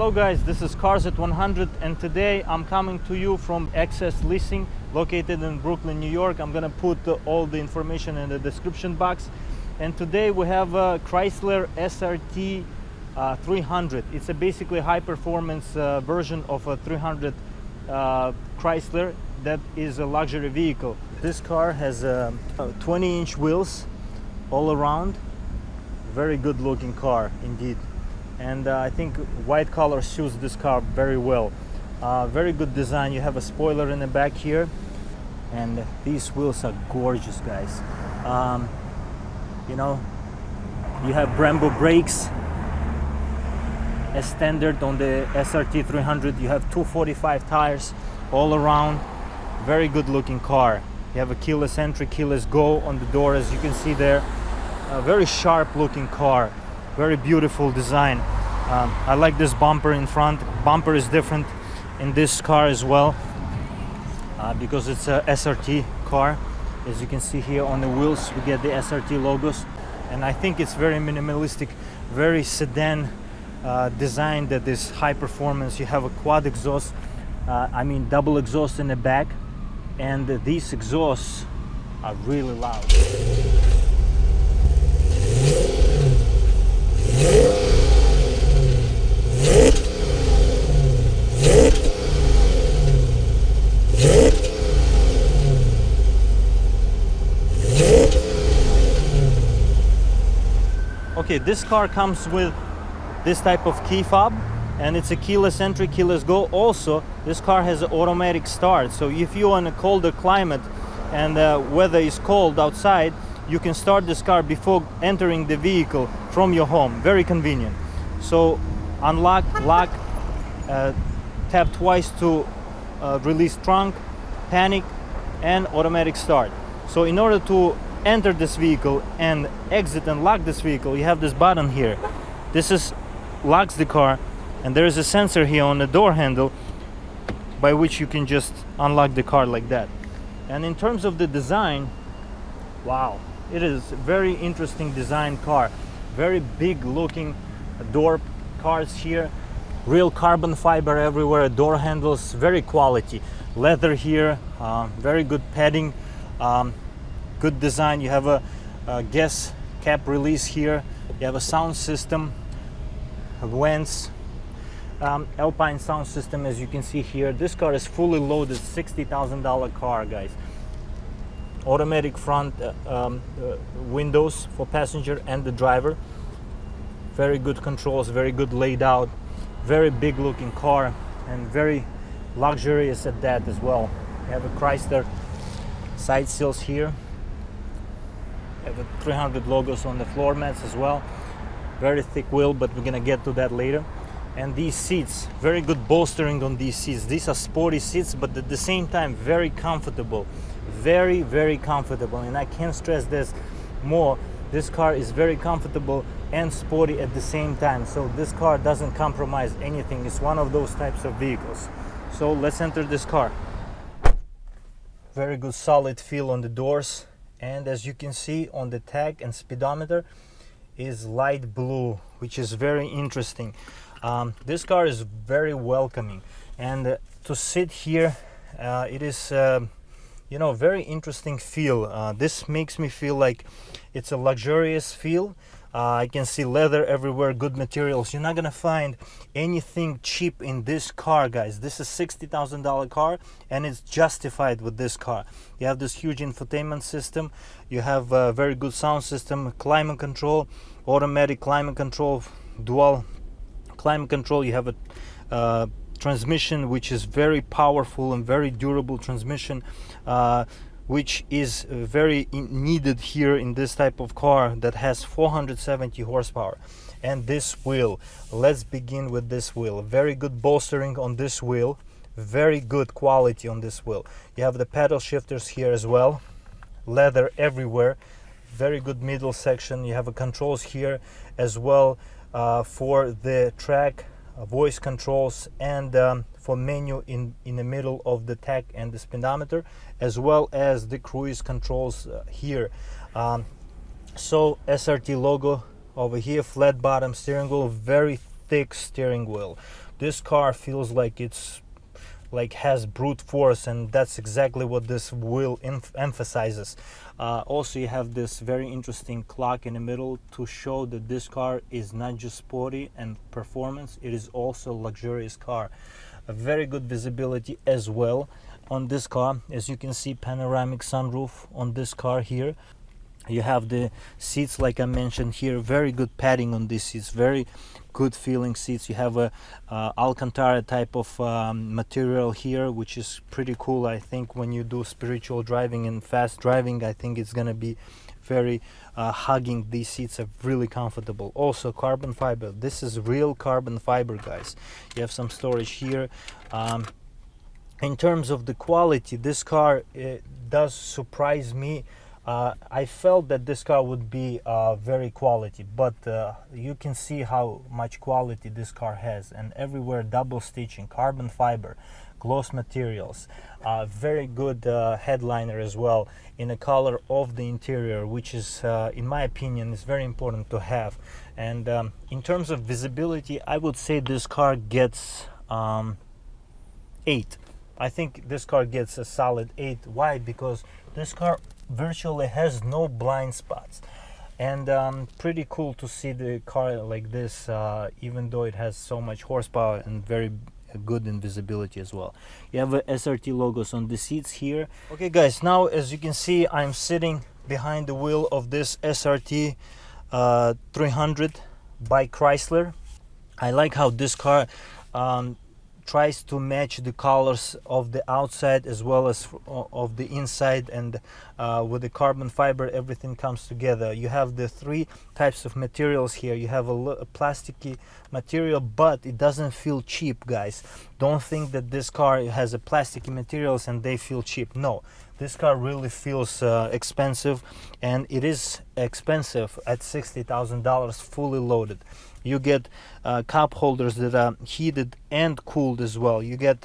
Hello guys, this is Cars at 100 and today I'm coming to you from Access Leasing located in Brooklyn, New York. I'm gonna put all the information in the description box. And today we have a Chrysler SRT 300. It's a basically high performance version of a 300 Chrysler that is a luxury vehicle. This car has 20-inch wheels all around. Very good looking car indeed. And I think white color suits this car very well. Very good design. You have a spoiler in the back here, and these wheels are gorgeous, guys. You know, you have Brembo brakes as standard on the SRT 300. You have 245 tires all around. Very good looking car. You have a keyless entry, keyless go on the door, as you can see there. A very sharp looking car. Very beautiful design. I like this bumper in front. Bumper is different in this car as well because it's a SRT car. As you can see here on the wheels, we get the SRT logos, and I think it's very minimalistic, very sedan design that is high performance. You have a quad exhaust, I mean double exhaust in the back, and these exhausts are really loud. Okay, this car comes with this type of key fob, and it's a keyless entry, keyless go. Also, this car has an automatic start, so if you're in a colder climate and weather is cold outside, you can start this car before entering the vehicle from your home. Very convenient. So unlock, lock, tap twice to release trunk, panic, and automatic start. So in order to enter this vehicle and exit and lock this vehicle, you have this button here. This locks the car, and there is a sensor here on the door handle by which you can just unlock the car like that. And in terms of the design, wow, it is a very interesting design car. Very big looking door cards here, real carbon fiber everywhere, door handles, very quality leather here, very good padding, good design. You have a gas cap release here, you have a sound system, vents, Alpine sound system, as you can see here. This car is fully loaded, $60,000 car, guys. Automatic front windows for passenger and the driver. Very good controls, very good laid out, very big looking car, and very luxurious at that as well. You have a Chrysler side sills here. You have a 300 logos on the floor mats as well. Very thick wheel, but we're gonna get to that later. And these seats, very good bolstering on these seats. These are sporty seats, but at the same time very comfortable. Very, very comfortable, and I can't stress this more. This car is very comfortable and sporty at the same time, so this car doesn't compromise anything. It's one of those types of vehicles. So let's enter this car. Very good solid feel on the doors, and as you can see on the tag and speedometer is light blue, which is very interesting. This car is very welcoming, and to sit here it is you know, very interesting feel. This makes me feel like it's a luxurious feel. I can see leather everywhere, good materials. You're not gonna find anything cheap in this car, guys. This is $60,000 car, and it's justified with this car. You have this huge infotainment system. You have a very good sound system, climate control, automatic climate control, dual climate control. You have a transmission which is very powerful and very durable transmission, which is very needed here in this type of car that has 470 horsepower. And this wheel, let's begin with this wheel. Very good bolstering on this wheel, very good quality on this wheel. You have the paddle shifters here as well, leather everywhere, very good middle section. You have a controls here as well for the track, voice controls, and for menu in the middle of the tach and the speedometer, as well as the cruise controls here. So SRT logo over here, flat bottom steering wheel, very thick steering wheel. this car feels like it's like has brute force, and that's exactly what this wheel emphasizes. Also, you have this very interesting clock in the middle to show that this car is not just sporty and performance, it is also luxurious car. A very good visibility as well on this car. As you can see, panoramic sunroof on this car here. You have the seats, like I mentioned here, very good padding on these seats, very good feeling seats. You have a Alcantara type of material here, which is pretty cool. I think when you do spiritual driving and fast driving, I think it's gonna be very hugging. These seats are really comfortable. Also carbon fiber, this is real carbon fiber, guys. You have some storage here. In terms of the quality, this car does surprise me. I felt that this car would be very quality, but you can see how much quality this car has, and everywhere double stitching, carbon fiber, gloss materials, very good headliner as well in the color of the interior, which is in my opinion is very important to have. And in terms of visibility, I would say this car gets 8. I think this car gets a solid 8. Why? Because this car virtually has no blind spots, and pretty cool to see the car like this, even though it has so much horsepower and very good in visibility as well. You have a SRT logos on the seats here. Okay guys, now as you can see, I'm sitting behind the wheel of this SRT 300 by Chrysler. I like how this car tries to match the colors of the outside as well as of the inside, and with the carbon fiber everything comes together. You have the 3 types of materials here. You have a plasticky material, but it doesn't feel cheap, guys. Don't think that this car has a plasticky materials and they feel cheap. No, this car really feels expensive, and it is expensive at $60,000 fully loaded. You get cup holders that are heated and cooled as well. You get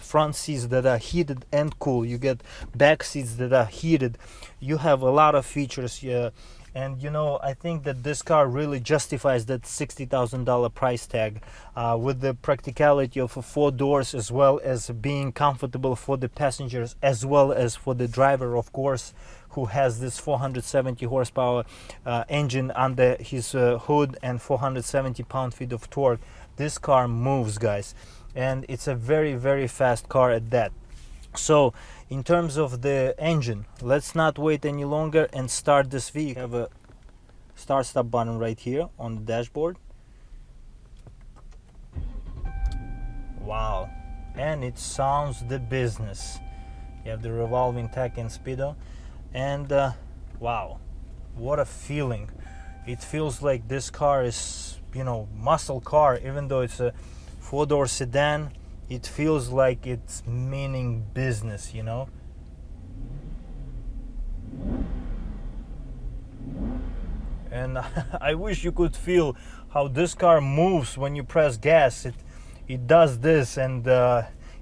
front seats that are heated and cool. You get back seats that are heated. You have a lot of features here, and you know, I think that this car really justifies that $60,000 price tag, with the practicality of 4 doors, as well as being comfortable for the passengers as well as for the driver, of course, who has this 470 horsepower engine under his hood and 470 pound-feet of torque. This car moves, guys, and it's a very, very fast car at that. So in terms of the engine, let's not wait any longer and start this vehicle. You have a start-stop button right here on the dashboard. Wow, and it sounds the business. You have the revolving tach and speedo, and wow, what a feeling. It feels like this car is, you know, muscle car. Even though it's a 4-door sedan, it feels like it's meaning business, you know. And I wish you could feel how this car moves when you press gas. It does this, and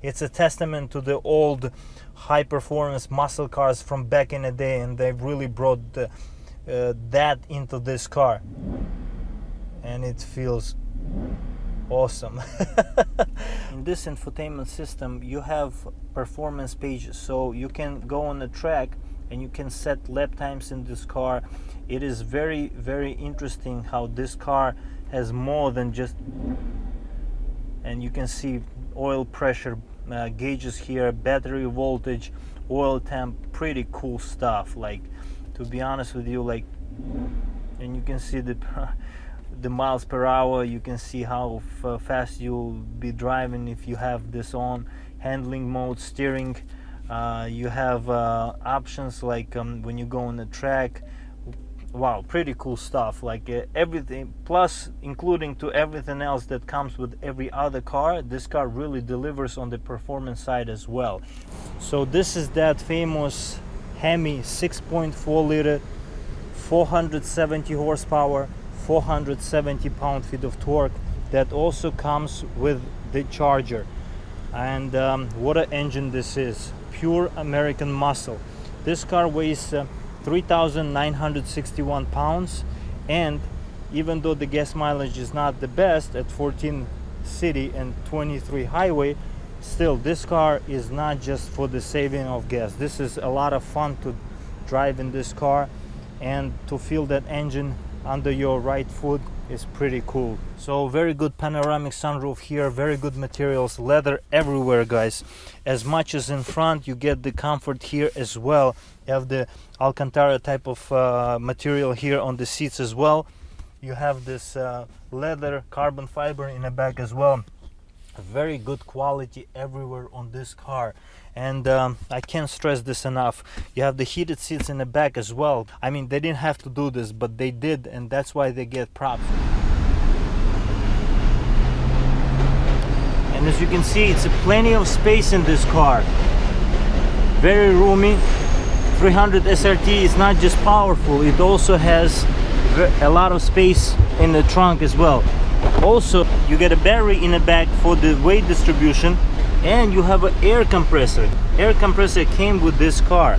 it's a testament to the old high performance muscle cars from back in the day, and they've really brought that into this car, and it feels awesome. In this infotainment system, you have performance pages, so you can go on the track and you can set lap times in this car. It is very, very interesting how this car has more than just, and you can see oil pressure gauges here, battery voltage, oil temp, pretty cool stuff. Like, to be honest with you, like, and you can see the miles per hour. You can see how fast you'll be driving if you have this on. Handling mode, steering, you have options like when you go on the track. Wow, pretty cool stuff. Like everything, plus including to everything else that comes with every other car, this car really delivers on the performance side as well. So this is that famous Hemi 6.4 liter, 470 horsepower, 470 pound-feet of torque, that also comes with the Charger. And what an engine this is, pure American muscle. This car weighs 3,961 pounds, and even though the gas mileage is not the best at 14 city and 23 highway, still this car is not just for the saving of gas. This is a lot of fun to drive in this car, and to feel that engine under your right foot is pretty cool. So very good panoramic sunroof here, very good materials, leather everywhere, guys. As much as in front, you get the comfort here as well. You have the Alcantara type of material here on the seats as well. You have this leather carbon fiber in the back as well. Very good quality everywhere on this car, and I can't stress this enough. You have the heated seats in the back as well. I mean, they didn't have to do this, but they did, and that's why they get props. And as you can see, it's plenty of space in this car. Very roomy. 300 SRT is not just powerful, it also has a lot of space in the trunk as well. Also, you get a battery in the back for the weight distribution, and you have an air compressor. Air compressor came with this car.